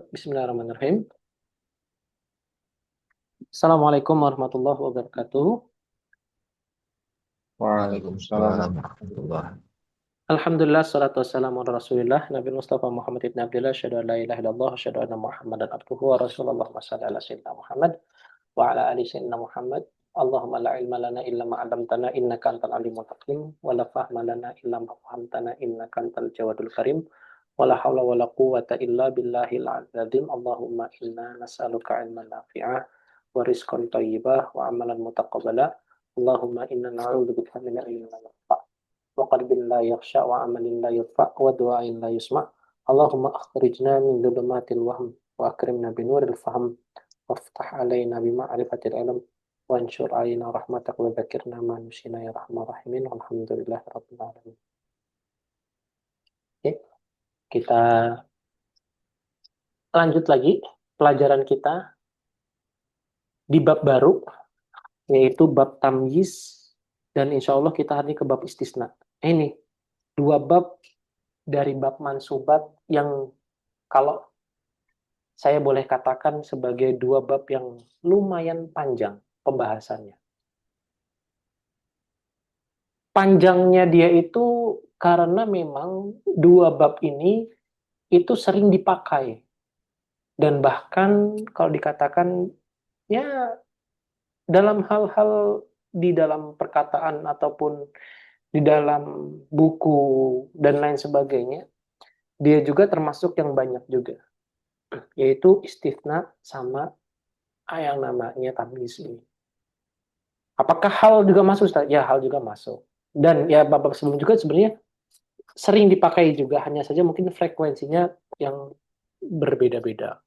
Bismillahirrahmanirrahim. Assalamualaikum warahmatullahi wabarakatuh. Waalaikumsalam warahmatullahi. Alhamdulillah, salatu wassalamu ala rasulillah, Nabi Mustafa Muhammad ibn Abdullah, syahadu an la ilaha illallah, syahadu anna Muhammadan abduhu wa rasulullah, masalli ala sayyidina Muhammad, wa ala ali sayyidina Muhammad. Allahumma la ilma lana illa ma 'allamtana innaka antal alimul hakim, wa la fahma lana illa ma fahamtana innaka antal jawadul karim, wa la hawla wa la quwwata illa billahil azim. Allahumma inna nas'aluka ilman nafi'ah, wa rizqan thayyibah, wa amalan mutaqabbala. Allahumma inna na'udzubika min ilmin la yanfa' وقلب لا يخشى وعمل لا يرفع ودعاء لا يسمع. اللهم أخرجنا من ظلمات الوهم وأكرمنا بنور الفهم وافتح علينا بمعرفة العلم وانشر علينا رحمتك وذكرنا ما نسينا يا رحمن الراحمين والحمد لله رب العالمين. Oke, kita lanjut lagi pelajaran kita di bab baru, yaitu bab tamyiz, dan insya Allah kita hari ini ke bab istisna. Ini dua bab dari bab mansubat yang kalau saya boleh katakan sebagai dua bab yang lumayan panjang pembahasannya. Panjangnya dia itu karena memang dua bab ini itu sering dipakai. Dan bahkan kalau dikatakan ya dalam hal-hal di dalam perkataan ataupun di dalam buku dan lain sebagainya, dia juga termasuk yang banyak juga, yaitu istisna sama yang namanya tamyiz ini. Apakah hal juga masuk, Ustaz? Ya, hal juga masuk. Dan ya babak sebelum juga sebenarnya sering dipakai juga, hanya saja mungkin frekuensinya yang berbeda-beda.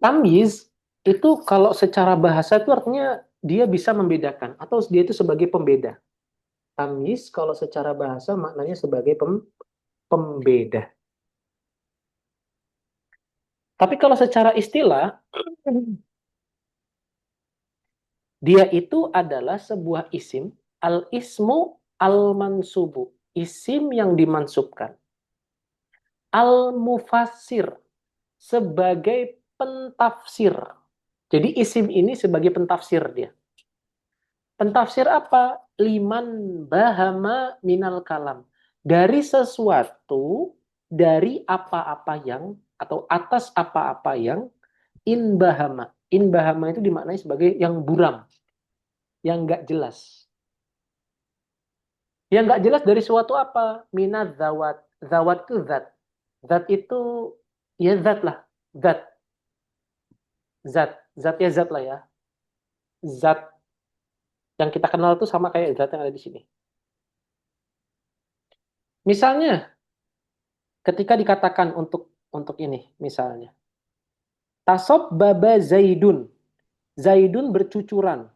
Tamyiz itu kalau secara bahasa itu artinya dia bisa membedakan atau dia itu sebagai pembeda. Tamyiz kalau secara bahasa maknanya sebagai pembeda. Tapi kalau secara istilah, dia itu adalah sebuah isim, al-ismu al-mansubu, isim yang dimansubkan. Al-mufassir, sebagai pentafsir. Jadi isim ini sebagai pentafsir dia. Pentafsir apa? Liman bahama minal kalam. Dari sesuatu, dari apa-apa yang, atau atas apa-apa yang inbahama. Inbahama itu dimaknai sebagai yang buram, yang nggak jelas. Yang nggak jelas dari suatu apa? Minat zawat. Zawat itu zat. Zat itu, ya zat lah. Zat. Zat. Zat ya zat lah ya. Zat yang kita kenal itu sama kayak zat yang ada di sini. Misalnya, ketika dikatakan untuk ini, misalnya, tasob baba Zaidun. Zaidun bercucuran.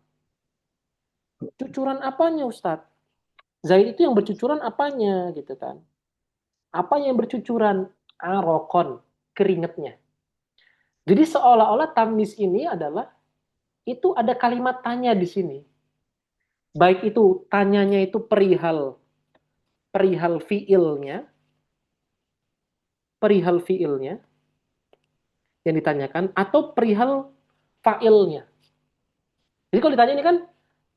Cucuran apanya, Ustadz? Zaid itu yang bercucuran apanya, gitu kan? Apa yang bercucuran? Arokon, keringetnya. Jadi seolah-olah tamyiz ini adalah itu ada kalimat tanya di sini. Baik itu tanyanya itu perihal perihal fiilnya, perihal fiilnya yang ditanyakan atau perihal failnya. Jadi kalau ditanya ini kan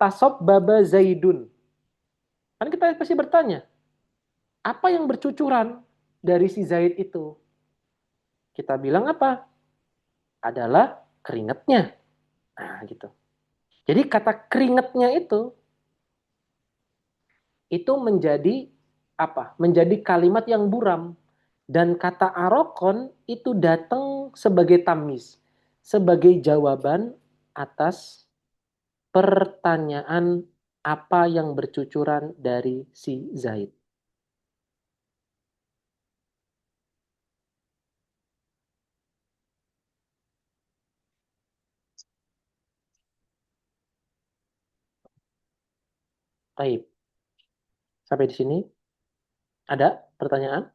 tasob baba Zaidun. Kan kita pasti bertanya, apa yang bercucuran dari si Zaid itu? Kita bilang apa? Adalah keringatnya. Nah, gitu. Jadi kata keringatnya itu menjadi apa? Menjadi kalimat yang buram. Dan kata arokon itu datang sebagai tamis, sebagai jawaban atas pertanyaan apa yang bercucuran dari si Zaid. Baik, sampai di sini ada pertanyaan?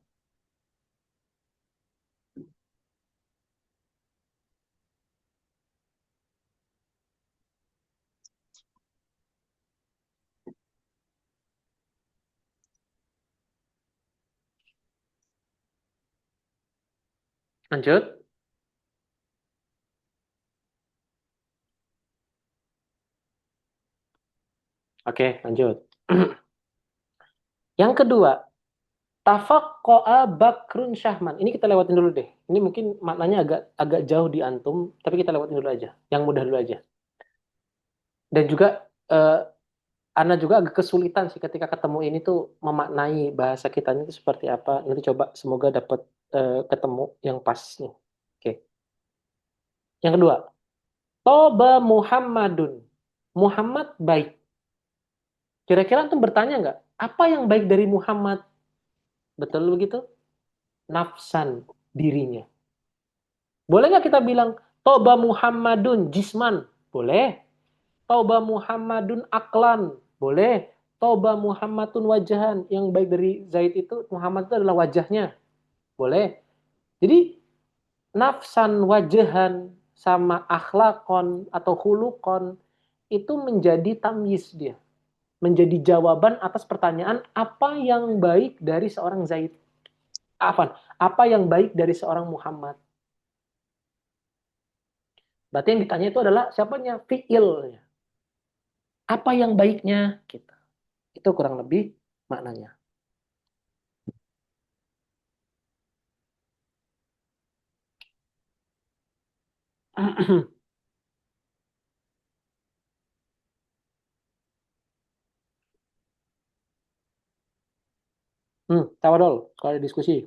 Lanjut. Oke, lanjut. Yang kedua, tafaqqa'a Bakrun Syahman. Ini kita lewatin dulu deh. Ini mungkin maknanya agak agak jauh di antum, tapi kita lewatin dulu aja. Yang mudah dulu aja. Dan juga Ana juga agak kesulitan sih ketika ketemu ini tuh memaknai bahasa kitanya itu seperti apa. Nanti coba semoga dapat ketemu yang pas nih. Oke. Yang kedua, Toba Muhammadun. Muhammad baik. Kira-kira antum bertanya nggak? Apa yang baik dari Muhammad? Betul begitu? Nafsan, dirinya. Boleh nggak kita bilang, Toba Muhammadun jisman? Boleh. Toba Muhammadun aklan? Boleh. Toba Muhammadun wajahan. Yang baik dari Zaid itu, Muhammad itu adalah wajahnya. Boleh. Jadi, nafsan, wajahan, sama akhlakon atau hulukon, itu menjadi tamyiz dia. Menjadi jawaban atas pertanyaan, apa yang baik dari seorang Zaid? Apa yang baik dari seorang Muhammad? Berarti yang ditanya itu adalah siapanya? Fi'ilnya. Apa yang baiknya? Gitu. Itu kurang lebih maknanya. Tawadol, kalau ada diskusi.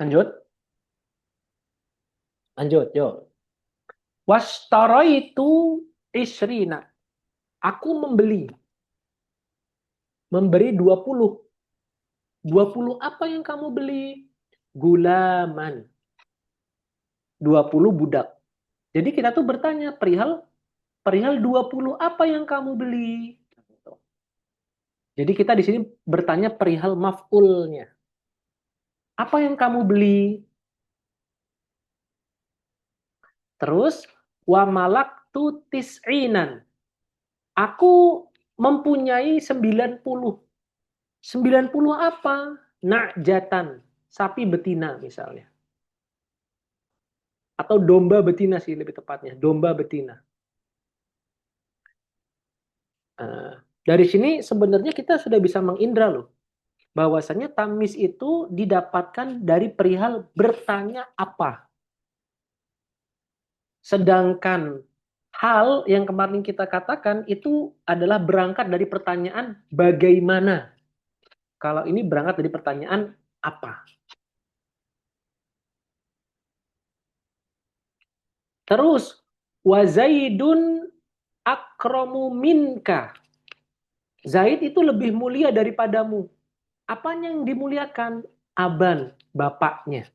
Lanjut, lanjut, yuk. Wastaraitu isrina. Aku memberi 20. 20 apa yang kamu beli? Gulaman. 20 budak. Jadi kita tuh bertanya perihal perihal 20 apa yang kamu beli? Jadi kita di sini bertanya perihal maf'ulnya. Apa yang kamu beli? Terus wa malaktu tis'inan. Aku mempunyai 90. 90 apa? Na'jatan, sapi betina misalnya. Atau domba betina sih lebih tepatnya, domba betina. Dari sini sebenarnya kita sudah bisa mengindra loh, bahwasanya tamis itu didapatkan dari perihal bertanya apa. Sedangkan hal yang kemarin kita katakan itu adalah berangkat dari pertanyaan bagaimana. Kalau ini berangkat dari pertanyaan apa. Terus, wa Zaidun akramu minka. Zaid itu lebih mulia daripadamu. Apanya yang dimuliakan? Aban, bapaknya.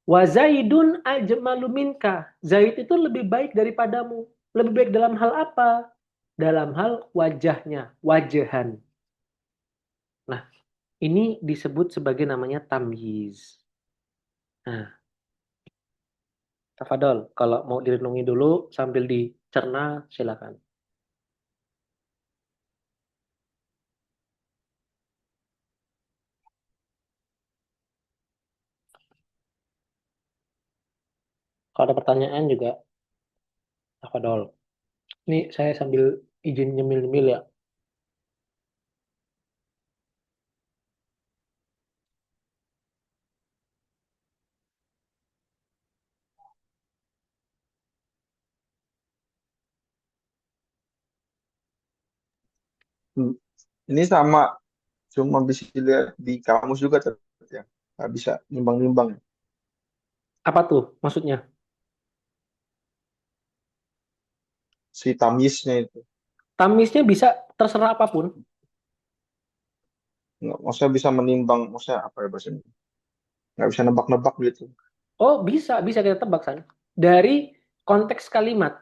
Wa Zaidun ajmalu minka. Zaid itu lebih baik daripadamu. Lebih baik dalam hal apa? Dalam hal wajahnya, wajahan. Nah, ini disebut sebagai namanya tamyiz. Nah, tafadhol, kalau mau direnungi dulu sambil dicerna, silakan. Kalau ada pertanyaan juga, tafadhol. Ini saya sambil izin nyemil-nyemil ya. Hmm. Ini sama, cuma bisa dilihat di kamus juga ya. Nggak bisa nimbang-nimbang. Apa tuh maksudnya? Si tamyiznya itu. Tamisnya bisa terserah apapun. Maksudnya bisa menimbang, maksudnya apa ya bahasanya? Nggak bisa nebak-nebak gitu. Oh, bisa, bisa kita tebak, San. Dari konteks kalimat.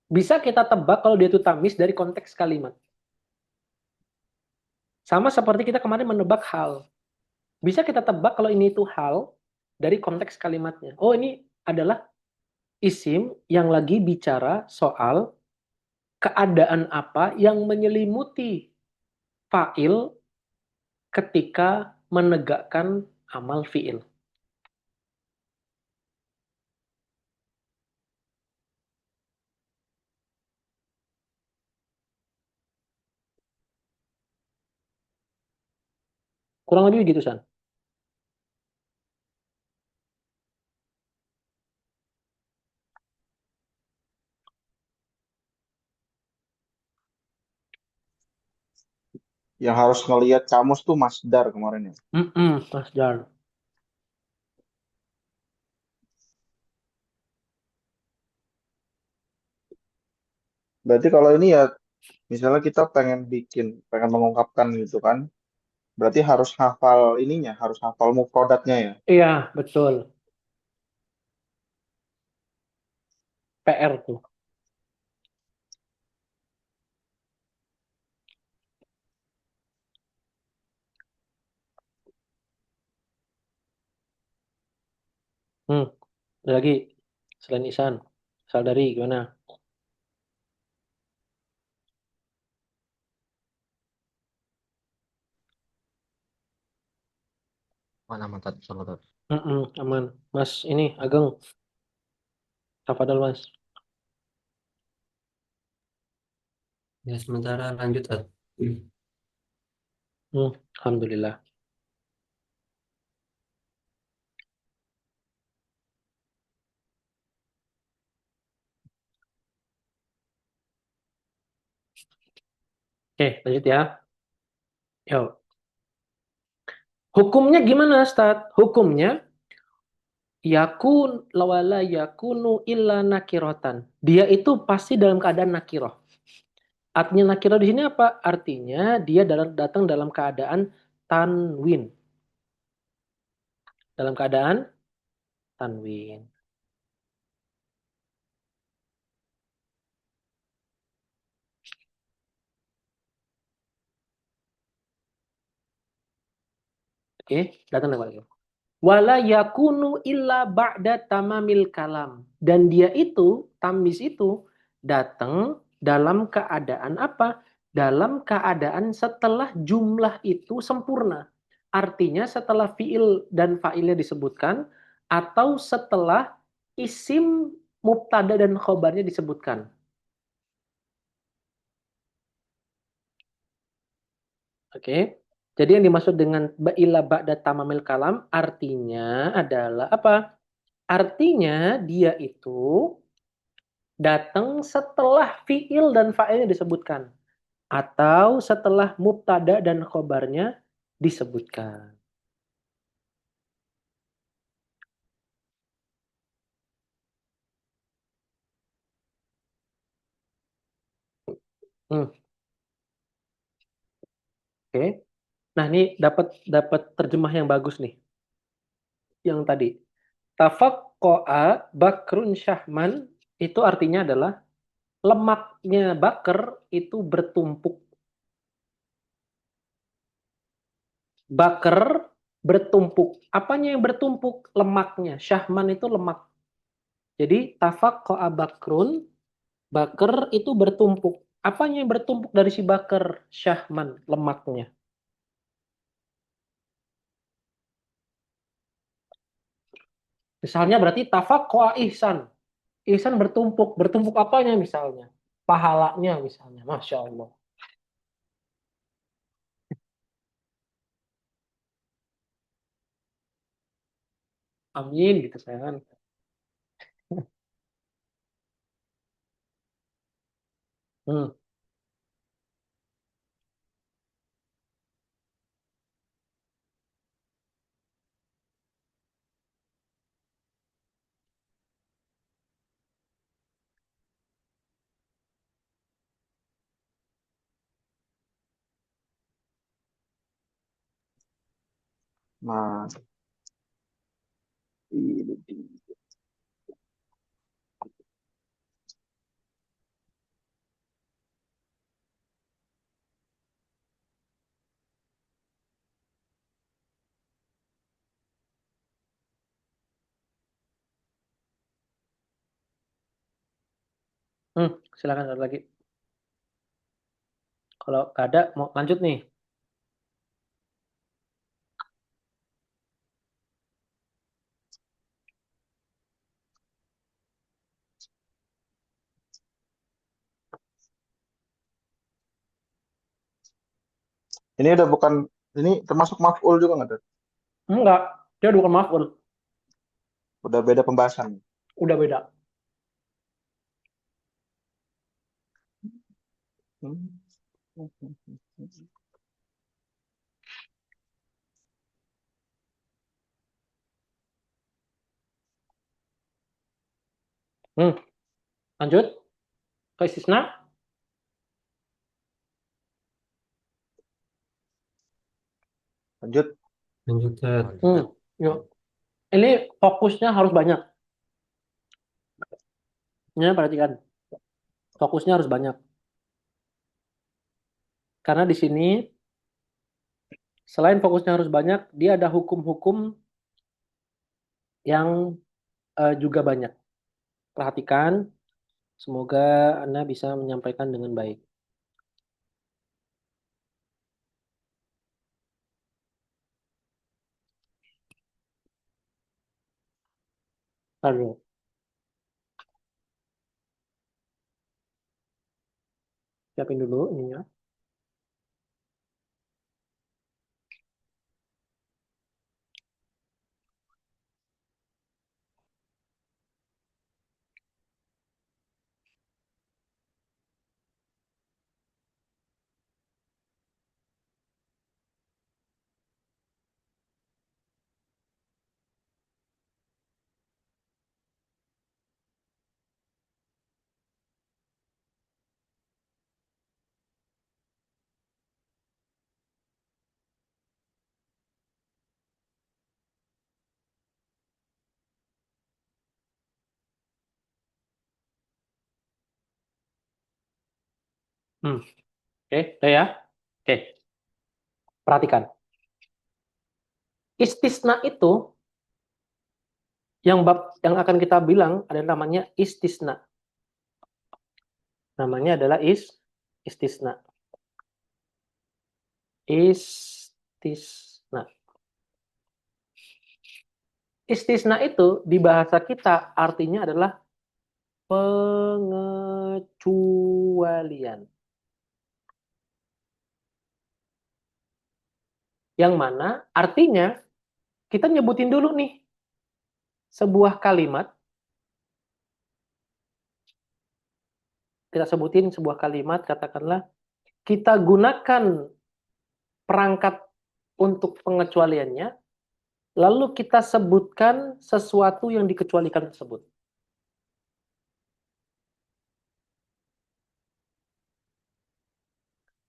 Bisa kita tebak kalau dia itu tamis dari konteks kalimat. Sama seperti kita kemarin menebak hal. Bisa kita tebak kalau ini itu hal dari konteks kalimatnya. Oh, ini adalah isim yang lagi bicara soal keadaan apa yang menyelimuti fa'il ketika menegakkan amal fi'il. Kurang lebih begitu, San. Yang harus ngelihat kamus tuh masdar kemarin ya. Mas Jar. Berarti kalau ini ya, misalnya kita pengen mengungkapkan gitu kan, berarti harus hafal ininya, harus hafal mufrodatnya ya. Iya, betul. PR tuh. Hmm. Ada lagi selain Isan. Saldari gimana? Mana mantap salat. Aman. Mas ini Ageng, Tafadhol Mas. Ya sementara lanjut Tat. Alhamdulillah. Oke, lanjut ya. Yuk. Hukumnya gimana, Ustaz? Hukumnya yakun lawala yakunu illa nakirotan. Dia itu pasti dalam keadaan nakiroh. Artinya nakiroh di sini apa? Artinya dia datang dalam keadaan tanwin. Dalam keadaan tanwin. Oke, datang dalam keadaan. Wala yakunu illa ba'da tamamil kalam. Dan dia itu, tamis itu, datang dalam keadaan apa? Dalam keadaan setelah jumlah itu sempurna. Artinya setelah fiil dan fa'ilnya disebutkan, atau setelah isim mubtada dan khobarnya disebutkan. Oke. Jadi yang dimaksud dengan illa ba'da tamamil kalam artinya adalah apa? Artinya dia itu datang setelah fiil dan fa'ilnya disebutkan. Atau setelah mubtada dan khobarnya disebutkan. Hmm, Oke. Nah ini dapat dapat terjemah yang bagus nih. Yang tadi. Tafaqqa bakrun syahman itu artinya adalah lemaknya bakar itu bertumpuk. Bakar bertumpuk. Apanya yang bertumpuk? Lemaknya. Syahman itu lemak. Jadi tafaqqa bakrun, bakar itu bertumpuk. Apanya yang bertumpuk dari si bakar? Syahman, lemaknya. Misalnya berarti tafaqqa ihsan. Ihsan bertumpuk. Bertumpuk apanya misalnya? Pahalanya misalnya. Masya Allah. Amin gitu sayang. Hmm. Nah, ini. Silakan ada lagi. Kalau nggak ada, mau lanjut nih. Ini udah bukan, ini termasuk maf'ul juga nggak tuh? Enggak, dia bukan maf'ul. Udah beda pembahasan. Udah beda. Hmm. Lanjut ke istisna. Lanjut. Lanjut, Tat. Yuk. Ini fokusnya harus banyak. Ya, perhatikan. Fokusnya harus banyak. Karena di sini, selain fokusnya harus banyak, dia ada hukum-hukum yang juga banyak. Perhatikan, semoga Anda bisa menyampaikan dengan baik. Lalu, siapin dulu ininya. Oke, udah ya. Oke, perhatikan. Istisna itu yang akan kita bilang adalah namanya istisna. Namanya adalah istisna. Istisna. Istisna itu di bahasa kita artinya adalah pengecualian. Yang mana artinya kita nyebutin dulu nih sebuah kalimat, kita sebutin sebuah kalimat, katakanlah kita gunakan perangkat untuk pengecualiannya, lalu kita sebutkan sesuatu yang dikecualikan tersebut.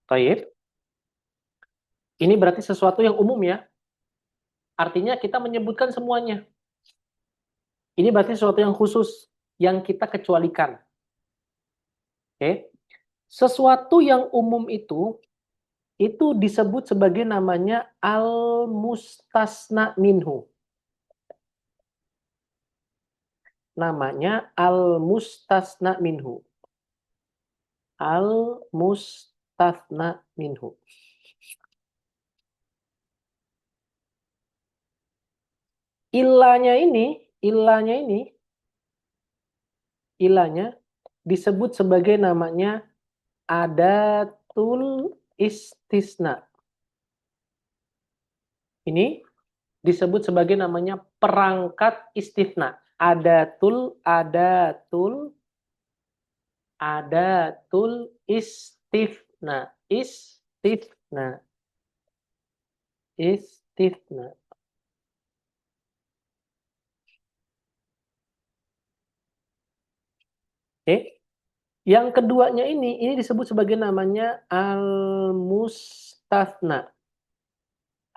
Baik. Ini berarti sesuatu yang umum ya. Artinya kita menyebutkan semuanya. Ini berarti sesuatu yang khusus yang kita kecualikan. Oke. Sesuatu yang umum itu disebut sebagai namanya al-mustasna minhu. Namanya al-mustasna minhu. Al-mustasna minhu. Ilahnya disebut sebagai namanya adatul istisna. Ini disebut sebagai namanya perangkat istisna. Adatul istifna. Istifna. Oke. Yang keduanya ini disebut sebagai namanya al-mustatsna.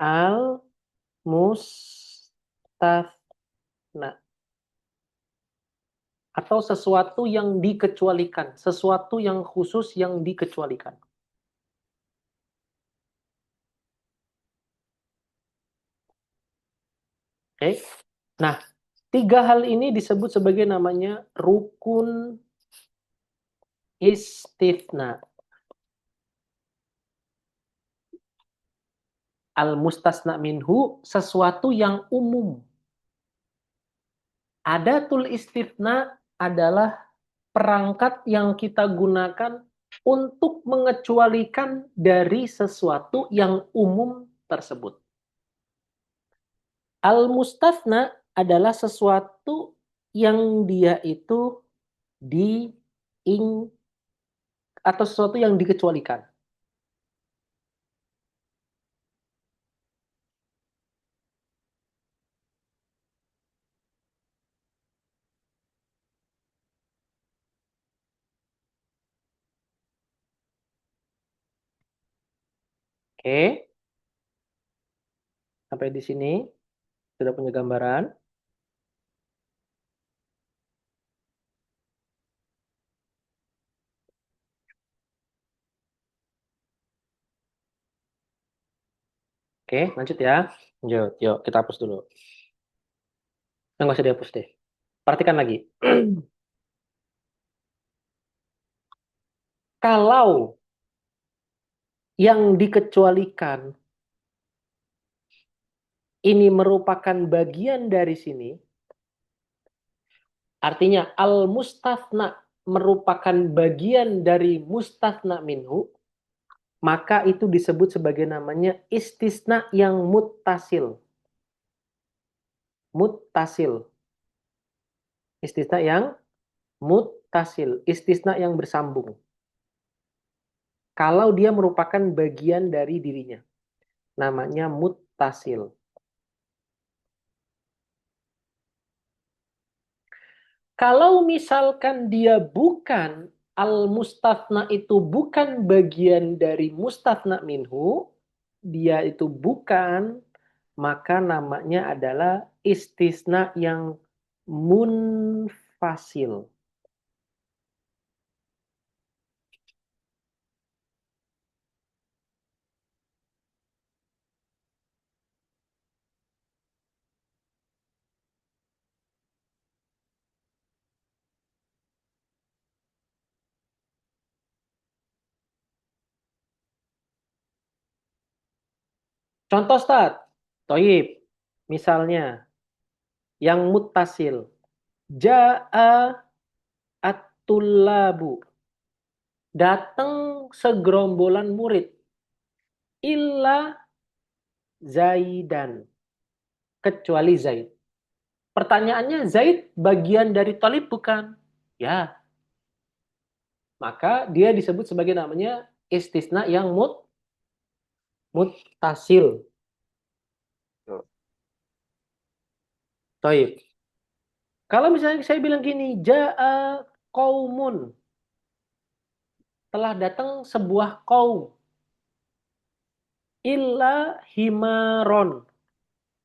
Al-mustatsna. Atau sesuatu yang dikecualikan, sesuatu yang khusus yang dikecualikan. Oke. Nah, tiga hal ini disebut sebagai namanya rukun Istifna. Al-mustasna minhu, sesuatu yang umum. Adatul istifna adalah perangkat yang kita gunakan untuk mengecualikan dari sesuatu yang umum tersebut. Al-mustasna adalah sesuatu yang dia itu di atau sesuatu yang dikecualikan. Oke, sampai di sini sudah punya gambaran. Oke, lanjut ya. Yuk, kita hapus dulu. Nggak usah dihapus deh. Perhatikan lagi. Kalau yang dikecualikan ini merupakan bagian dari sini, artinya al-mustathna merupakan bagian dari mustathna minhu, maka itu disebut sebagai namanya istisna yang muttasil. Muttasil. Istisna yang muttasil. Istisna yang bersambung. Kalau dia merupakan bagian dari dirinya. Namanya muttasil. Kalau misalkan dia bukan, al-mustathna itu bukan bagian dari mustathna minhu, dia itu bukan, maka namanya adalah istisna yang munfasil. Contoh Ustaz, Toib, misalnya yang muttasil, ja'a at-tullabu, datang segerombolan murid, illa Zaidan, kecuali Zaid. Pertanyaannya, Zaid bagian dari Talib bukan? Ya, maka dia disebut sebagai namanya istisna yang muttasil. Taib. Kalau misalnya saya bilang gini, ja'a qaumun, telah datang sebuah kaum, illa himaron,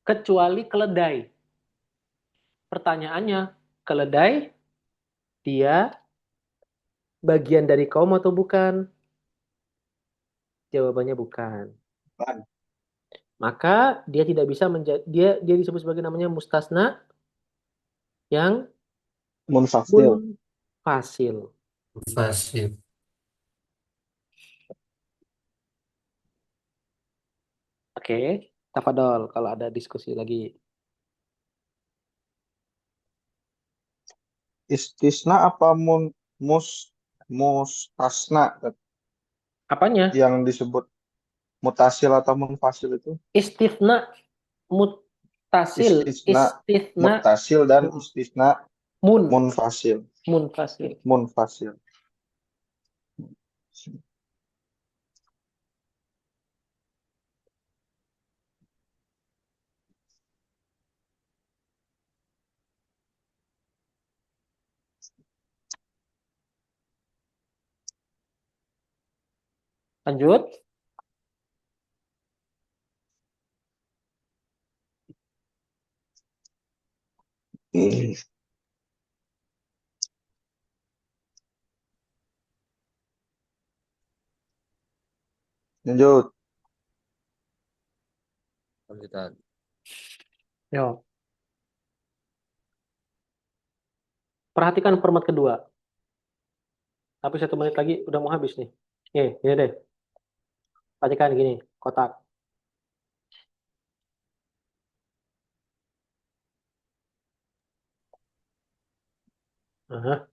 kecuali keledai. Pertanyaannya, keledai dia bagian dari kaum atau bukan? Jawabannya bukan. Bukan. Maka dia tidak bisa menjadi dia disebut sebagai namanya mustasna yang Munfasil. munfasil. Fasih. Oke, tafadhol kalau ada diskusi lagi. Istisna apa mustasna Apanya? yang disebut mutasil atau munfasil itu? Istifna muttasil, Istisna istifna mutasil dan istisna mun munfasil. munfasil. Munfasil. Lanjut. Lanjut. Lanjutan. Yo. Perhatikan format kedua. Tapi 1 menit lagi udah mau habis nih. Gini deh. Perhatikan gini, kotak. Aha.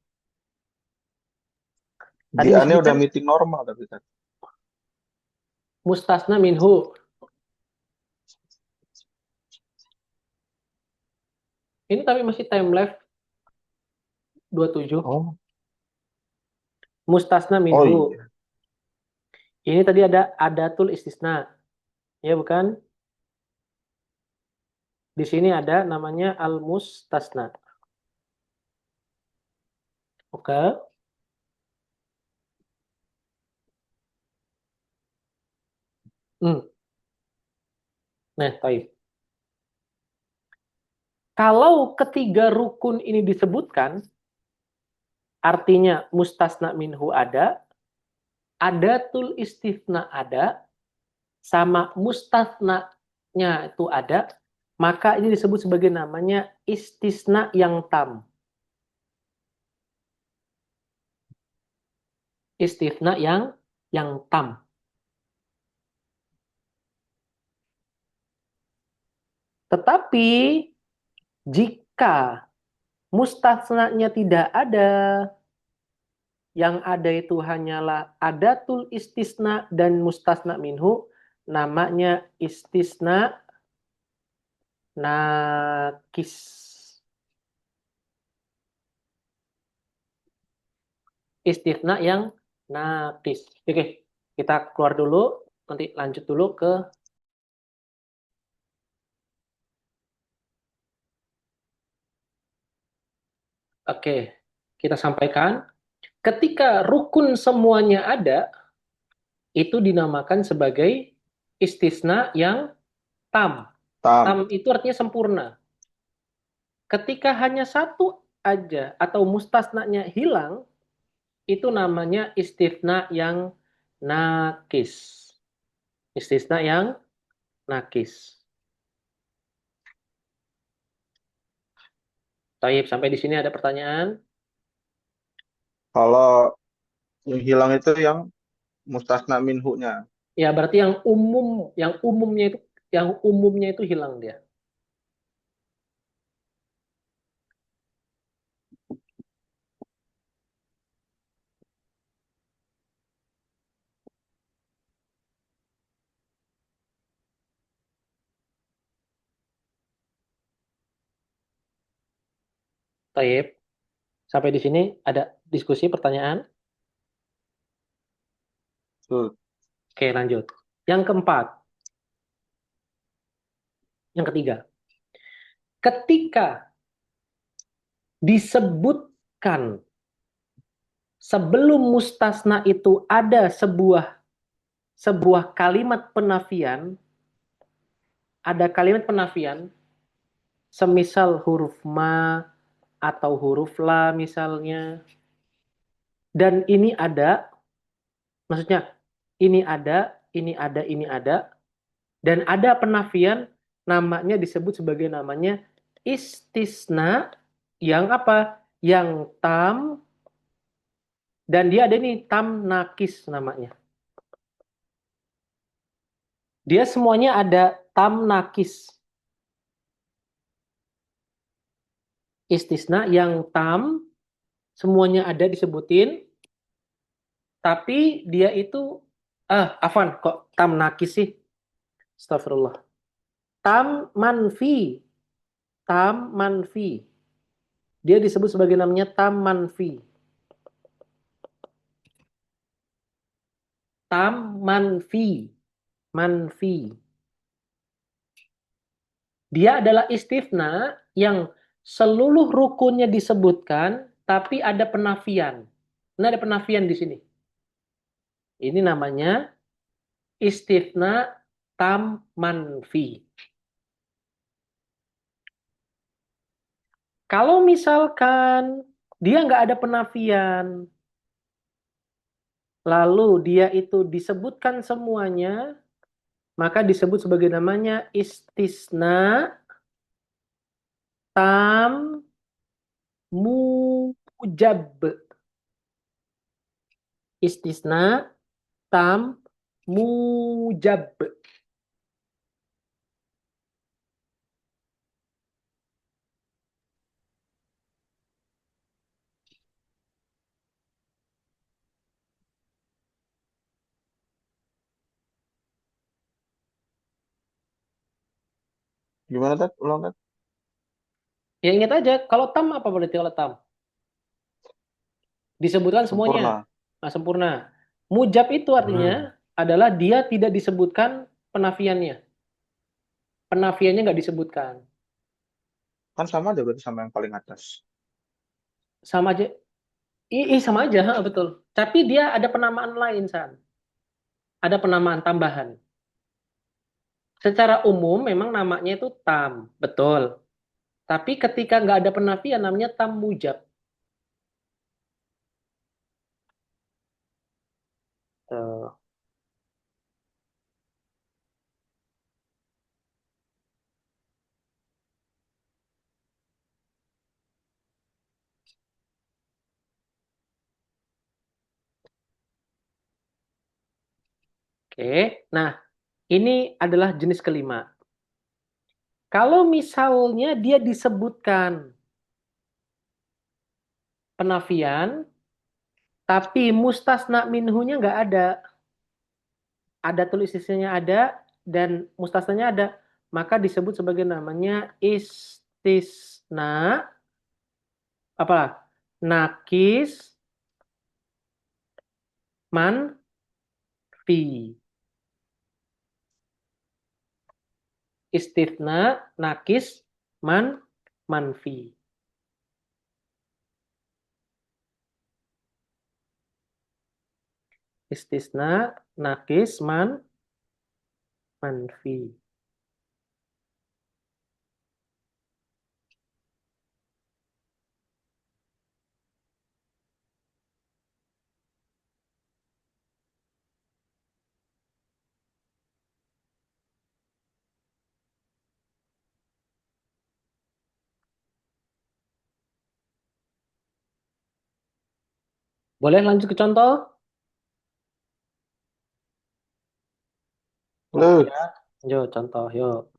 Tadi Dia ini udah disebutkan meeting normal tapi kan. mustasna minhu. Ini tapi masih time left 27. Oh, Mustasna oh minhu. iya. Ini tadi ada adatul istisna. Ya bukan? Di sini ada namanya al-mustasna. Oke. Hmm. Nah, baik. Kalau ketiga rukun ini disebutkan, artinya mustasna minhu ada, adatul istisna ada, sama mustasna-nya itu ada, maka ini disebut sebagai namanya istisna yang tam. Istisna yang tam. Tetapi jika mustasna-nya tidak ada, yang ada itu hanyalah adatul istisna dan mustasna minhu, namanya istisna nakis. Istisna yang nakis. Oke, kita keluar dulu, nanti lanjut dulu ke Oke, kita sampaikan ketika rukun semuanya ada, itu dinamakan sebagai istisna yang tam. Tam. Tam itu artinya sempurna. Ketika hanya satu aja atau mustasnanya hilang, itu namanya istisna yang nakis. Istisna yang nakis. Taib, sampai di sini ada pertanyaan? Kalau yang hilang itu yang mustasna minhu-nya. Ya, berarti yang umumnya itu hilang dia. Taib, sampai di sini ada diskusi pertanyaan? Tuh. Oke, lanjut. Yang keempat, yang ketiga. Ketika disebutkan sebelum mustasna itu ada sebuah kalimat penafian, ada kalimat penafian, semisal huruf ma atau huruf la misalnya, dan ini ada, maksudnya ini ada, dan ada penafian, namanya disebut sebagai namanya istisna yang apa? Yang tam, dan dia ada ini tam nakis namanya. Dia semuanya ada tam nakis. Istisna yang tam, semuanya ada disebutin, tapi dia itu, afan, kok tam nakis sih? Astagfirullah. Tam manfi. Tam manfi. Dia disebut sebagai namanya tam manfi. Tam manfi. Manfi. Dia adalah istifna yang seluruh rukunnya disebutkan, tapi ada penafian. Nah, ada penafian di sini. Ini namanya istifna tam manfi. Kalau misalkan dia nggak ada penafian, lalu dia itu disebutkan semuanya, maka disebut sebagai namanya istisna tam mujab. istisna, tam, mujab. Gimana Tat? Ulang Tat? Ya ingat aja, kalau tam apa berarti kalau tam? Disebutkan semuanya. Sempurna. Nah, sempurna. Mujab itu artinya adalah dia tidak disebutkan penafiannya. Penafiannya nggak disebutkan. Kan sama aja berarti sama yang paling atas. Sama aja. Sama aja, ha, betul. Tapi dia ada penamaan lain, San. Ada penamaan tambahan. Secara umum memang namanya itu tam, betul. Tapi ketika nggak ada penafian namanya tam mujab. Tuh. Oke. Nah, ini adalah jenis kelima. Kalau misalnya dia disebutkan penafian, tapi mustasna minhunya nggak ada. Ada tulis istisnanya ada dan mustasnanya ada. Maka disebut sebagai namanya istisna apa? Nakis manfi. Istisna nakis manfi. Istisna nakis manfi. Boleh lanjut ke contoh? Oke Lu, ya. Yuk contoh, yuk.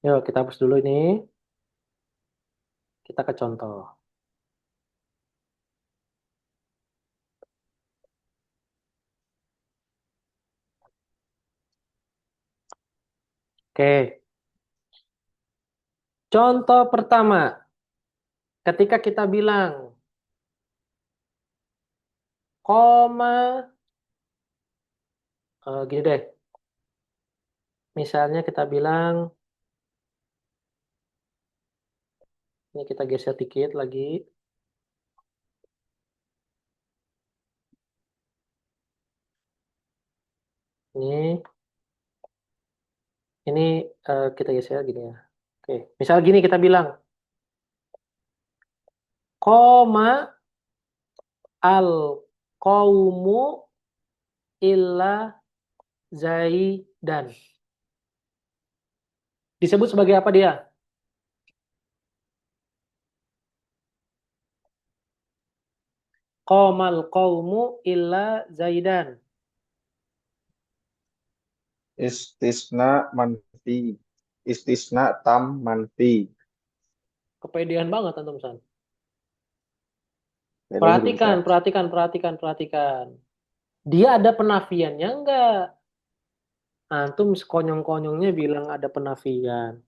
Yuk kita hapus dulu ini. Kita ke contoh. Oke. Contoh pertama, ketika kita bilang koma, gini deh. Misalnya kita bilang, ini kita geser dikit lagi. Ini, ini kita geser gini ya. Oke. Misal gini kita bilang, koma al qaumu illa zaidan. Disebut sebagai apa dia? Qomal qaumu illa zaidan. istisna manfi. Istisna tam manfi. Kepedean banget antum San. Beda sih bisa. Perhatikan. Dia ada penafiannya enggak? Antum sekonyong-konyongnya bilang ada penafian.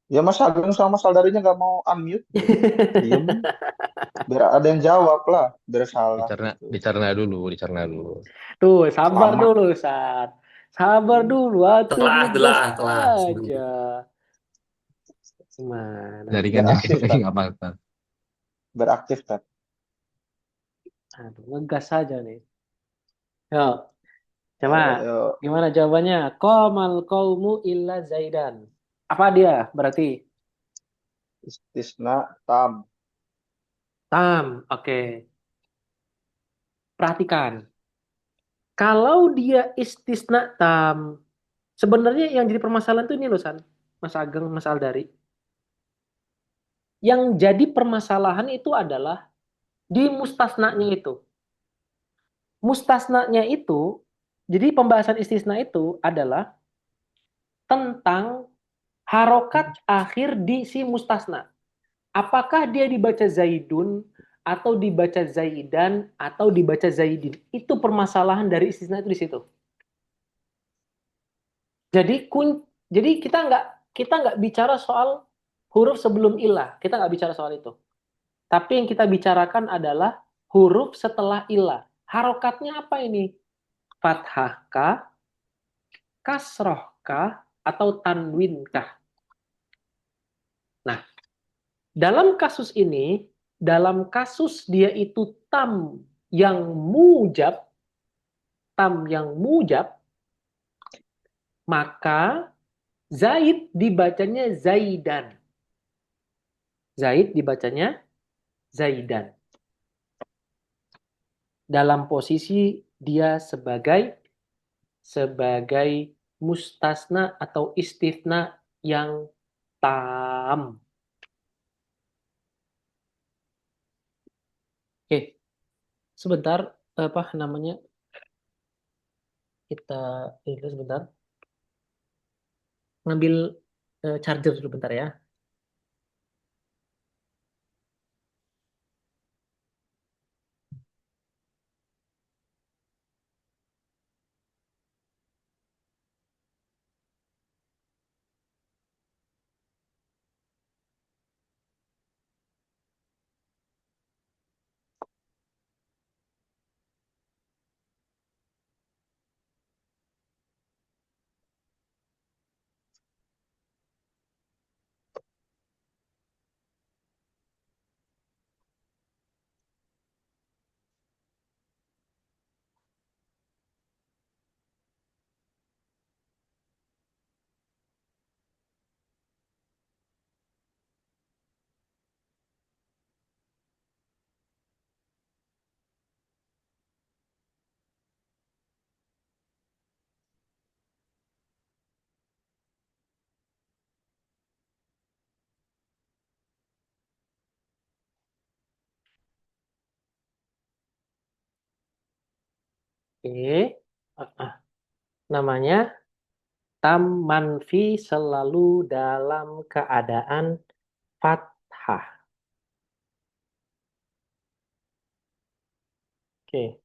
Ya Mas Ageng sama Mas Aldarinya nggak mau unmute. Diem. Biar ada yang jawab lah. Biar salah Dicerna, gitu. dicerna dulu. Tuh, sabar Lama. dulu, San. Sabar dulu, antum ngegas Telah. aja. Gimana nih? Jaringannya Beraktif kayaknya tak. nggak apa-apa. Beraktif tak. Aduh, ngegas aja nih. Yuk, coba. Ayo, yuk. Gimana jawabannya? Qomal qaumu illa zaidan. Apa dia berarti? Istisna tam. Tam. Oke. Perhatikan. Kalau dia istisna tam, sebenarnya yang jadi permasalahan itu ini loh, San. Mas Ageng, Mas Aldari. Yang jadi permasalahan itu adalah di mustasnanya itu. Mustasnanya itu, jadi pembahasan istisna itu adalah tentang harokat akhir di si mustasna. Apakah dia dibaca Zaidun atau dibaca Zaidan atau dibaca Zaidin? Itu permasalahan dari istisna itu di situ. Jadi jadi kita nggak bicara soal huruf sebelum ilah, kita nggak bicara soal itu. Tapi yang kita bicarakan adalah huruf setelah ilah. Harokatnya apa ini? Fathah kah, kasroh kah, atau tanwin kah? Nah, dalam kasus ini, dalam kasus dia itu yang mujab, tam yang mujab, maka Zaid dibacanya Zaidan. Zaid dibacanya Zaidan. Dalam posisi dia sebagai mustasna atau istifna yang tam. Oke, sebentar apa namanya? Kita ini sebentar. Ngambil charger dulu bentar ya. Oke. Namanya tam manfi selalu dalam keadaan fathah. Oke.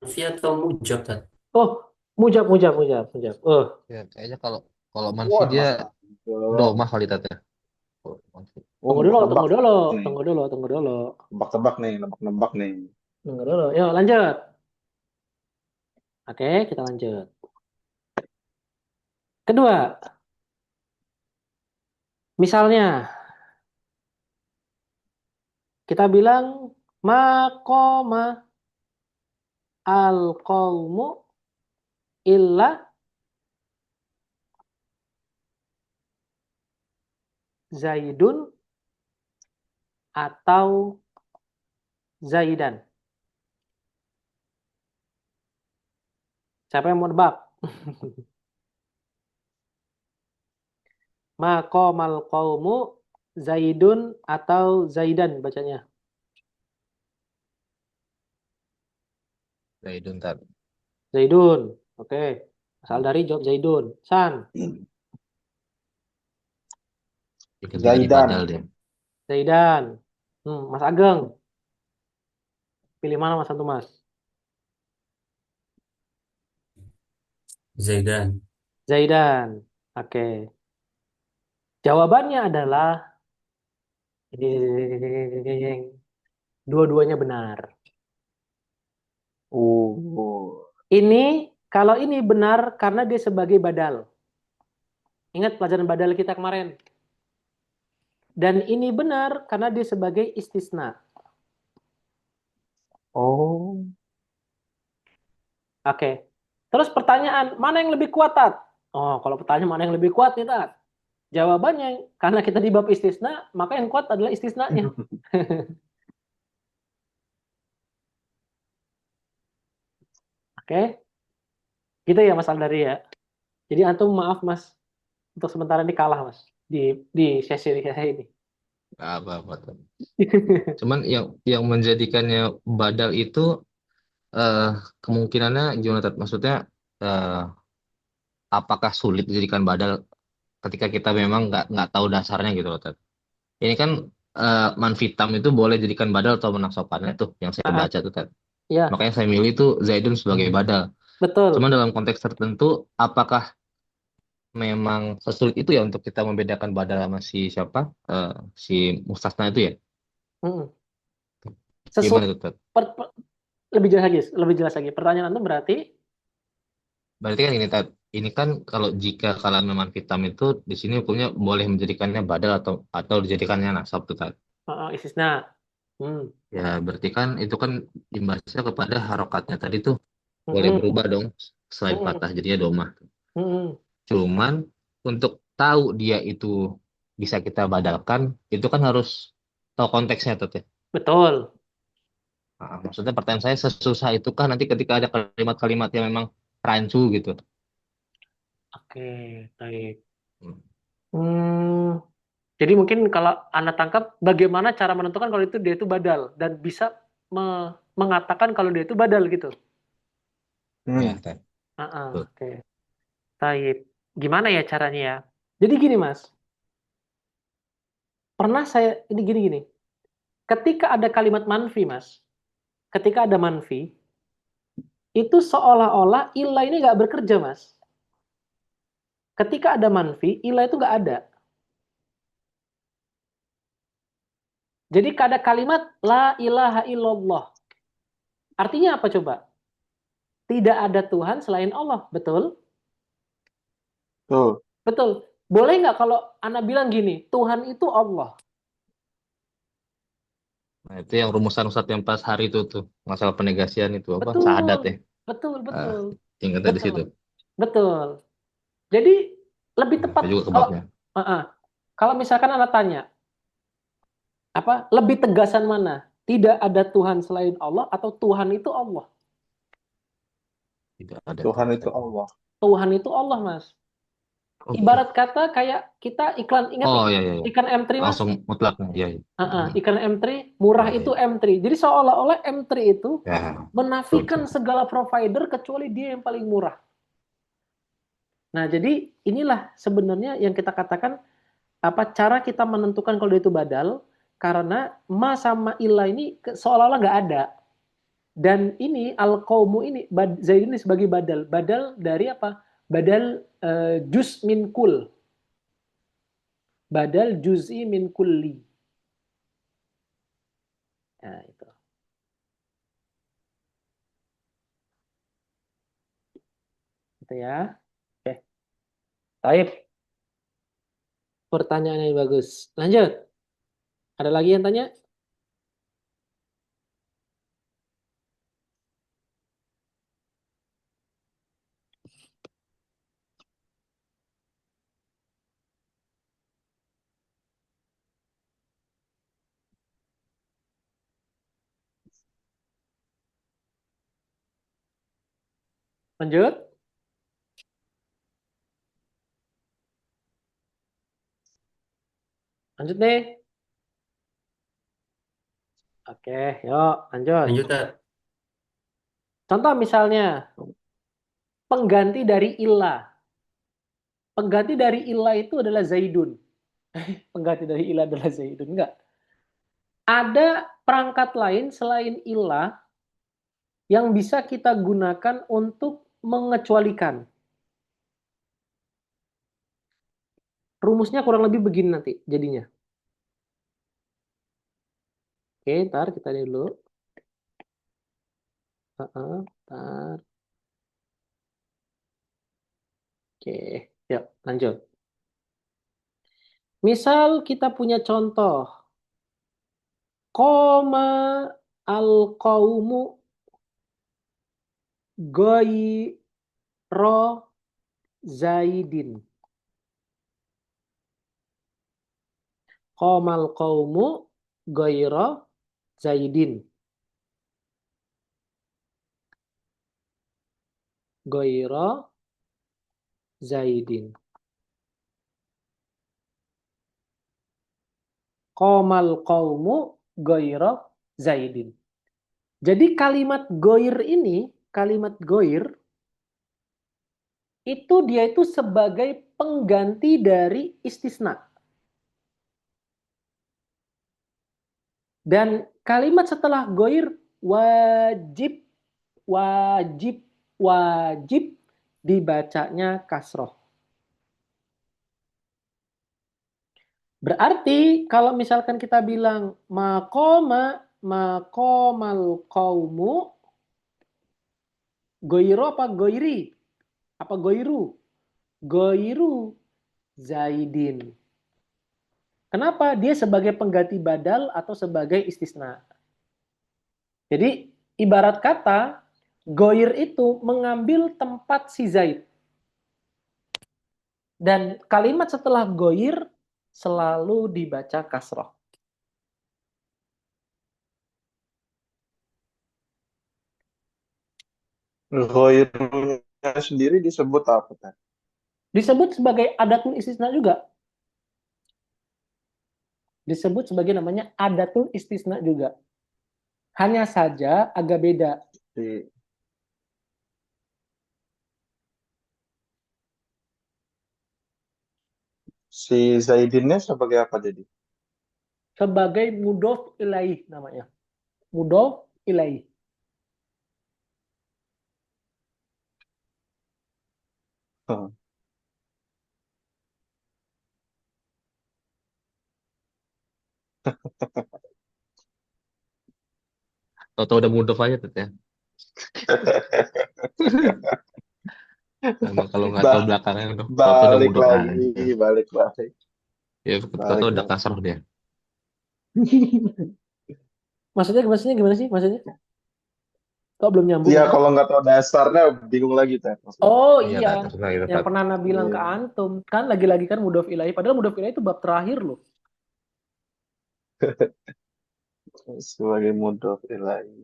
Manfi atau mujab Tat? Oh, mujab. Oh, Ya, kayaknya kalau kalau manfi Wah, dia Mas Ageng. domah kali Tat ya. Kalau manfi. Oh, nebak-nebak nih. tunggu dulu. Nebak-nebak nih, nebak-nebak nih. Tunggu dulu. Yuk, lanjut. Oke, kita lanjut. Kedua, misalnya kita bilang maqama al-qaumu illa Zaidun atau Zaidan. Siapa yang mau nebak? Maqamal qaumu Zaidun atau Zaidan bacanya? Zaidun Tat. Zaidun. Oke. Asal dari jawab Zaidun. San, Dikit-dikit Zaidan. badal dia. Zaidan. Mas Ageng. Pilih mana Mas Antu Mas? Zaidan. Zaidan. Oke. Jawabannya adalah dua-duanya benar. Oh. Ini kalau ini benar karena dia sebagai badal. Ingat pelajaran badal kita kemarin. Dan ini benar karena dia sebagai istisna. Oh. Oke. Terus pertanyaan, mana yang lebih kuat, Tat? Oh, kalau pertanyaan mana yang lebih kuat nih, Tat? Jawabannya, karena kita di bab istisna, maka yang kuat adalah istisnanya. Oke, gitu ya Mas Aldari ya. Jadi antum maaf Mas, untuk sementara ini kalah Mas di sesi ini. Apa-apa tuh. Cuman yang menjadikannya badal itu eh, kemungkinannya gimana Tat? Maksudnya eh, apakah sulit dijadikan badal ketika kita memang nggak tahu dasarnya gitu loh Tat. Ini kan manfitam itu boleh jadikan badal atau menang sopannya tuh yang saya Ah, baca tuh Tat. ya, Makanya saya milih tuh Zaidun sebagai badal. Cuman betul. dalam konteks tertentu apakah memang sesulit itu ya untuk kita membedakan badal sama si siapa? Eh, si mustasna itu ya? Mm. Gimana Sesuai tuh Tat? lebih jelas lagi, lebih jelas lagi. Pertanyaan antum berarti, Berarti kan ini kan kalau jika kalian memang hitam itu di sini hukumnya boleh menjadikannya badal atau dijadikannya nasab tuh kan. istisna. Hmm. Ya berarti kan itu kan imbasnya kepada harokatnya tadi tuh boleh Mm-mm. berubah dong selain Mm-mm. patah jadinya domah. Mm-mm. Cuman untuk tahu dia itu bisa kita badalkan itu kan harus tahu konteksnya tuh ya. Betul. Nah, maksudnya pertanyaan saya sesusah itu kan nanti ketika ada kalimat-kalimat yang memang rancu gitu. Oke, baik. Hmm. Hmm, jadi mungkin kalau Anda tangkap, bagaimana cara menentukan kalau itu dia itu badal dan bisa mengatakan kalau dia itu badal gitu. Ya, Hmm. kan. Tuh. Oke, baik. Gimana ya caranya ya? Jadi gini Mas, pernah saya ini gini-gini. Ketika ada kalimat manfi Mas, ketika ada manfi, itu seolah-olah ilah ini nggak bekerja Mas. Ketika ada manfi, ilah itu nggak ada. Jadi ada kalimat la ilaha illallah. Artinya apa coba? Tidak ada Tuhan selain Allah, betul? Tuh. Betul. Boleh nggak kalau Anda bilang gini, Tuhan itu Allah? Nah, itu yang rumusan Ustadz yang pas hari itu tuh masalah penegasian itu apa? Syahadat ya. Betul, betul, Ah, betul, ingatnya di betul, situ. betul. Jadi lebih Nah, tepat saya juga kalau kebabnya. kalau misalkan Anda tanya, apa lebih tegasan mana? Tidak ada Tuhan selain Allah atau Tuhan itu Allah? Tidak ada Tuhan Tuhan itu saya. Allah. Tuhan itu Allah, Mas. Oh gitu. Ibarat kata kayak kita iklan, ingat Oh iya iya iya. ikan M3 Mas? Langsung mutlaknya. Iya iya. Hmm. Ikan M3 murah Iya itu iya. M3. Jadi seolah-olah M3 itu Ya, betul menafikan betul. segala provider kecuali dia yang paling murah. Nah, jadi inilah sebenarnya yang kita katakan apa cara kita menentukan kalau dia itu badal karena ma sama ilah ini seolah-olah nggak ada. Dan ini al qaumu ini Zaid ini sebagai badal. Badal dari apa? Badal juz min kul. Badal juz'i min kulli. Nah, itu. Itu ya. Oke. Taib. Pertanyaan yang bagus. Lanjut. Ada lagi yang tanya? Lanjut. Lanjut deh. Oke, yuk lanjut. Lanjut Tat. Contoh misalnya, pengganti dari ilah. Pengganti dari ilah itu adalah Zaidun. Pengganti dari ilah adalah Zaidun. Enggak. Ada perangkat lain selain ilah yang bisa kita gunakan untuk mengecualikan. Rumusnya kurang lebih begini nanti jadinya. Oke, ntar kita lihat dulu. Ntar. Oke, yuk lanjut. Misal kita punya contoh. Koma al-qawmu ghayro zaidin. Qomal qawmu ghayro zaidin. goiro zaidin. Qomal qaumu goiro zaidin. Jadi kalimat goir ini, kalimat goir, itu dia itu sebagai pengganti dari istisna. Dan kalimat setelah goir wajib, wajib, wajib dibacanya kasroh. Berarti kalau misalkan kita bilang makomal kaumu, goiro apa goiri? Apa goiru? Goiru zaidin. Kenapa? Dia sebagai pengganti badal atau sebagai istisna. Jadi ibarat kata goir itu mengambil tempat si Zaid. Dan kalimat setelah goir selalu dibaca kasroh. Ghoirnya sendiri disebut apa kan? Disebut sebagai adatul istisna juga. Disebut sebagai namanya adatul istisna juga. Hanya saja agak beda. Si, si Zaidinnya sebagai apa jadi? Sebagai mudof ilaih namanya. Mudof ilaih. Hmm. Atau udah mudov aja tuh ya. Emang kalau nggak tahu Ba- belakangnya tau udah balik mudov aja. lagi, balik. Ya tau Balik udah lagi. kasroh dia. Maksudnya gimana sih? Maksudnya? Kok belum nyambung Iya, gitu? kalau nggak tahu dasarnya bingung lagi Ted, maksudnya. Oh Iya iya, tak terus lagi yang Ustaz. pernah Ana bilang ke Iya. antum kan lagi-lagi kan mudof ilaih. Padahal mudof ilaih itu bab terakhir loh. Sebagai mudhof ilaih.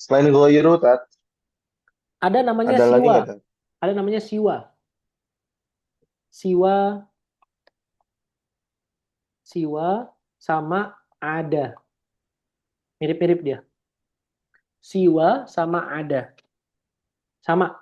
Selain Ghoiru, Tat, Ada namanya ada lagi siwa. nggak, Tat? Ada namanya siwa. Siwa, siwa sama ada. Mirip-mirip dia. Siwa sama ada. Sama.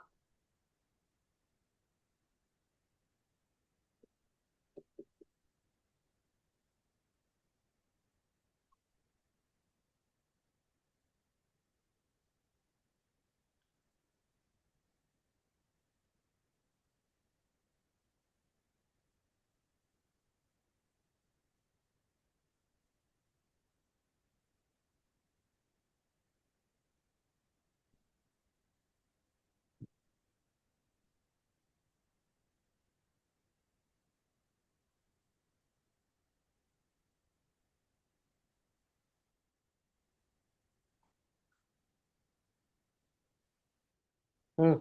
Hmm.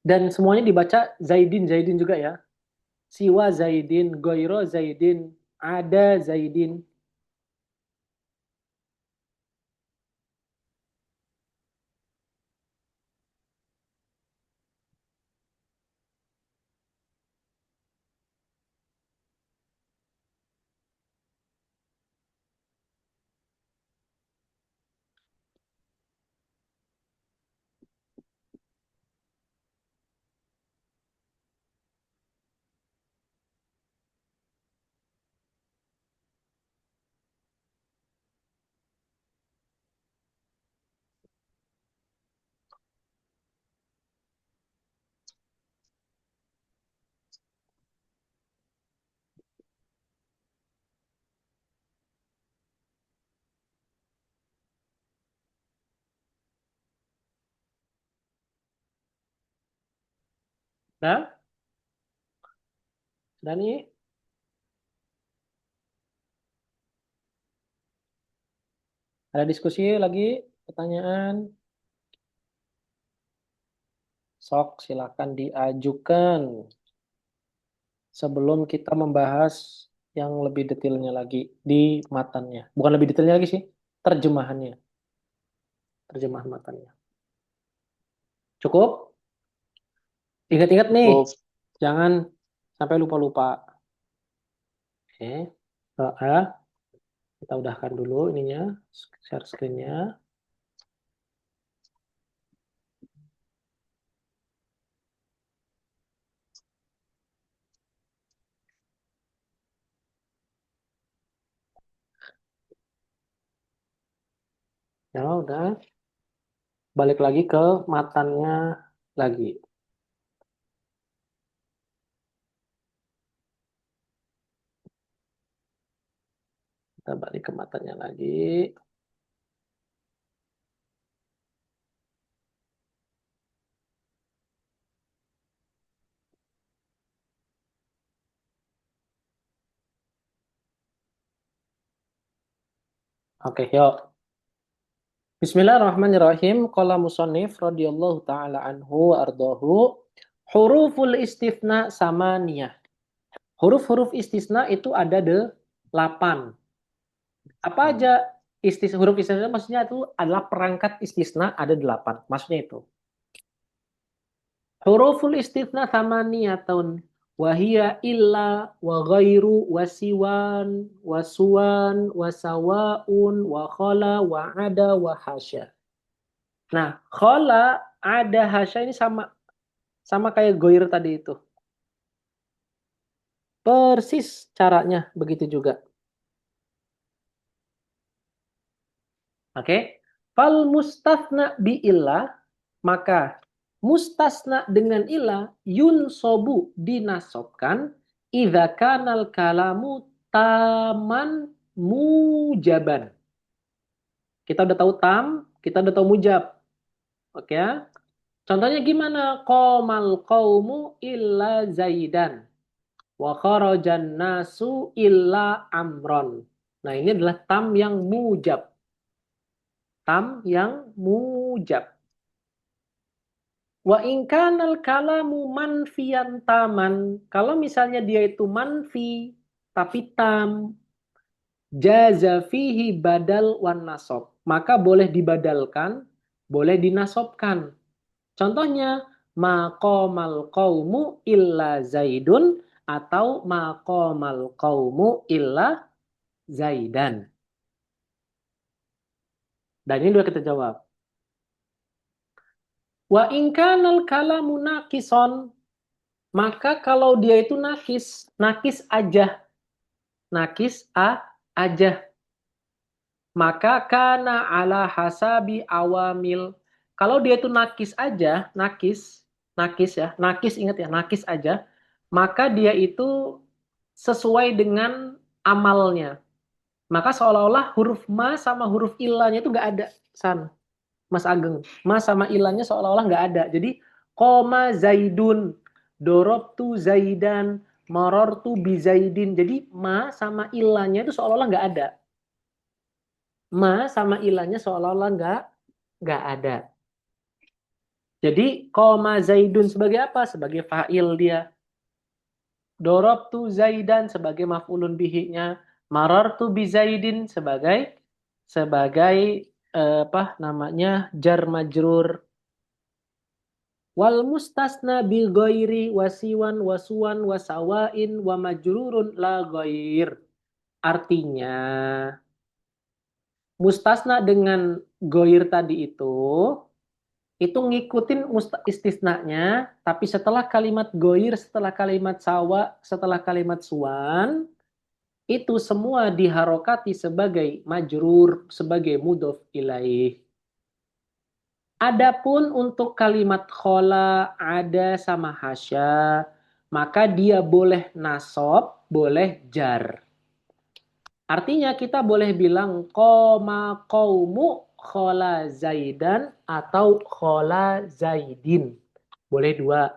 Dan semuanya dibaca Zaidin, Zaidin juga ya. Siwa Zaidin, Goiro Zaidin, ada Zaidin. Nah, Dani, Ada diskusi lagi? Pertanyaan? Sok, silakan diajukan sebelum kita membahas yang lebih detailnya lagi di matannya. Bukan lebih detailnya lagi sih, terjemahannya, terjemahan matannya. Cukup? Ingat-ingat nih, Cukup. jangan sampai lupa-lupa. Oke. Kita udahkan dulu ininya, share screen-nya. Ya udah, balik lagi ke matannya lagi. Kita balik ke matanya lagi. Oke, yuk. Bismillahirrahmanirrahim. Qala musannif radhiyallahu taala anhu wa ardahu. Huruful istifna samaniyah. Huruf-huruf istisna itu ada 8. Apa aja huruf istisna maksudnya itu adalah perangkat istisna ada 8. Maksudnya itu. Huruful istifna samaniyatun wahia illa wa ghairu wa siwan wa suwan wa sawaun wa khala wa ada wa hasya. Nah, khala, ada, hasya ini sama kayak goir tadi itu. Persis caranya begitu juga. Oke. Fal mustasna bi illah, maka mustasna dengan illah yunsobu dinasobkan idza kanal kalamu taman mujaban. Kita udah tahu tam, kita udah tahu mujab. Oke ya. Contohnya gimana? Qomal qaumu illa zaidan. Wa kharajan nasu illa amron. Nah, ini adalah tam yang mujab. Tam yang mujab. Wa in kanal kalamu manfiyan taman. Kalau misalnya dia itu manfi tapi tam, jaza fihi badal wan nasob. Maka boleh dibadalkan, boleh dinasobkan. Contohnya, maqamal qaumu illa zaidun atau maqamal qaumu illa zaidan. Dan ini sudah kita jawab. Wa in kanal kalamu naqison, maka kalau dia itu nakis aja. Aja. Maka kana ala hasabi awamil. Kalau dia itu nakis aja, nakis ya, nakis ingat ya, nakis aja, maka dia itu sesuai dengan amalnya. Maka seolah-olah huruf ma sama huruf ilahnya itu nggak ada, Mas Ageng. Ma sama ilahnya seolah-olah nggak ada. Jadi koma zaidun, dorobtu zaidan, marortu bizaidin. Jadi ma sama ilahnya itu seolah-olah nggak ada. Ma sama ilahnya seolah-olah nggak ada. Jadi koma zaidun sebagai apa? Sebagai fa'il dia. Dorobtu zaidan sebagai maf'ulun bihi-nya. Marartu bizaidin sebagai apa namanya? Jar majrur. Wal mustasna bi ghairi wasiwan wasuwan wasawain wa majrurun la ghair. Artinya mustasna dengan goir tadi itu ngikutin istisnanya, tapi setelah kalimat goir, setelah kalimat sawa, setelah kalimat suwan, itu semua diharokati sebagai majrur, sebagai mudhof ilaih. Adapun untuk kalimat khola, ada sama hasya, maka dia boleh nasob, boleh jar. Artinya kita boleh bilang koma qaumu khola zaidan atau khola zaidin. Boleh dua.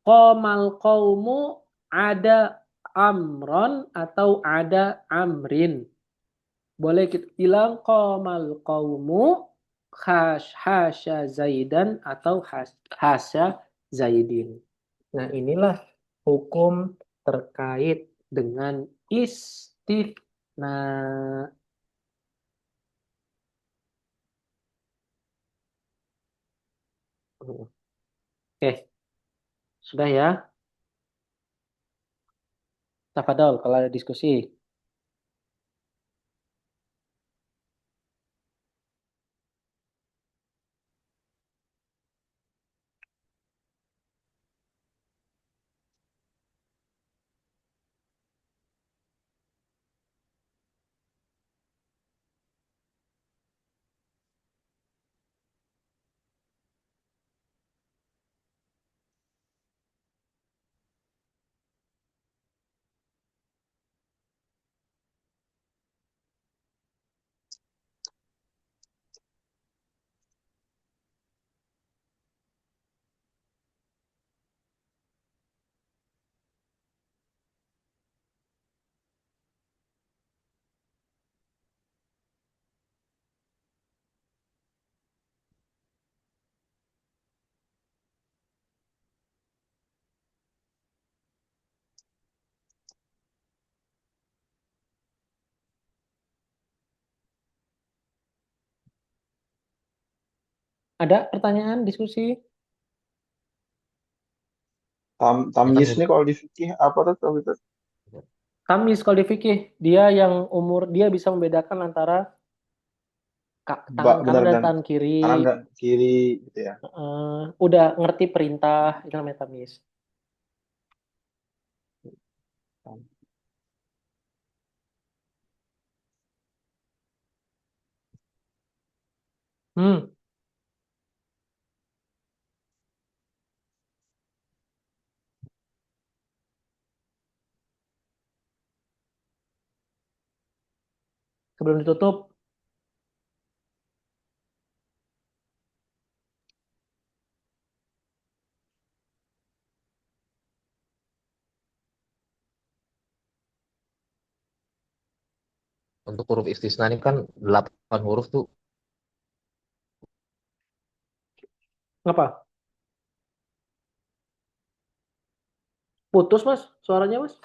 Qomal qaumu, ada amron atau ada amrin. Boleh kita bilang qamal qaumu hasya Zaidan atau hasya Zaidin. Nah, inilah hukum terkait dengan istisna. Oke, sudah ya. Tafadhol kalau ada diskusi. Ada pertanyaan, diskusi? Ya kan Tamyiz udah. nih kalau di fikih apa tuh kalau gitu? Tamis kalau di fikih, dia yang umur, dia bisa membedakan antara tangan kanan Benar dan dan tangan kiri. kanan dan kiri gitu ya. Udah ngerti perintah, itu namanya tamis. Hmm, sebelum ditutup, Untuk huruf istisna ini kan 8 huruf tuh apa? Putus mas, suaranya mas?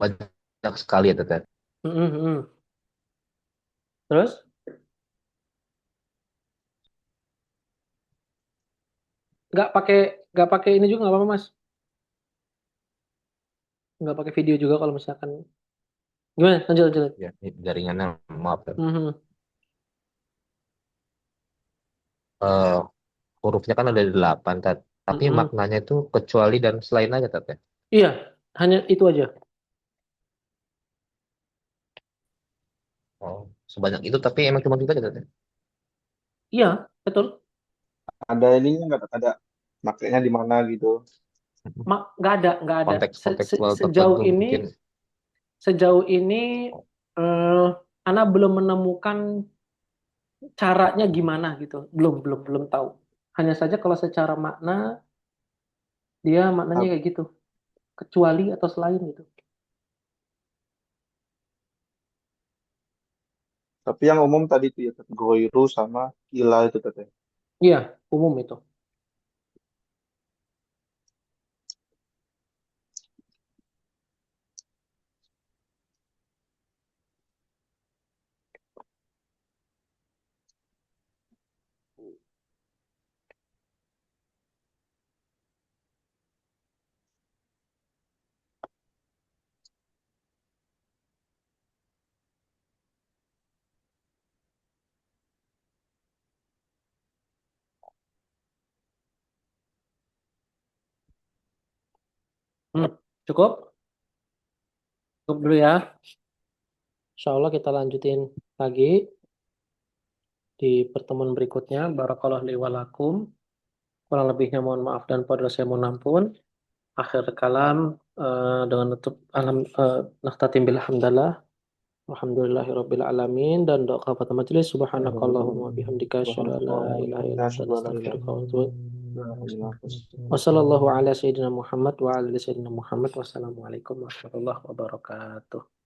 banyak sekali ya Tete. Terus? Nggak pakai nggak pakai ini juga nggak apa-apa mas? Nggak pakai video juga kalau misalkan. Gimana? Lanjut, lanjut. Ya, ini jaringannya maaf ya. Mhm. Eh, hurufnya kan ada 8 Tet. Tapi Mhm. maknanya itu kecuali dan selain aja Tete. Iya, hanya itu aja. Oh, sebanyak itu tapi emang cuma itu aja Tete. Iya, betul. Ada ininya nggak ada makainya di mana gitu. Nggak ada, nggak ada. Konteks kontekstual Sejauh tertentu ini, mungkin. eh, Ana belum menemukan caranya gimana gitu. Belum tahu. Hanya saja kalau secara makna, dia maknanya Ap- kayak gitu. Kecuali atau selain gitu. Tapi yang umum tadi tuh ya goiru sama kila itu tadi. Iya, umum itu. Hmm, cukup? Cukup dulu ya. Insya Allah kita lanjutin lagi di pertemuan berikutnya. Barakallahu li wa lakum. Kurang lebihnya mohon maaf dan pada saya mohon ampun. Akhir kalam, dengan tutup nakhtatim bil hamdalah. Alhamdulillahirabbil alamin dan doa kafatul majelis subhanakallahumma bihamdika asyhadu an la ilaha illa anta astaghfiruka wa atubu ilaik. Wassallallahu ala sayyidina Muhammad wa ala ali sayyidina Muhammad. Wassalamualaikum warahmatullahi wabarakatuh.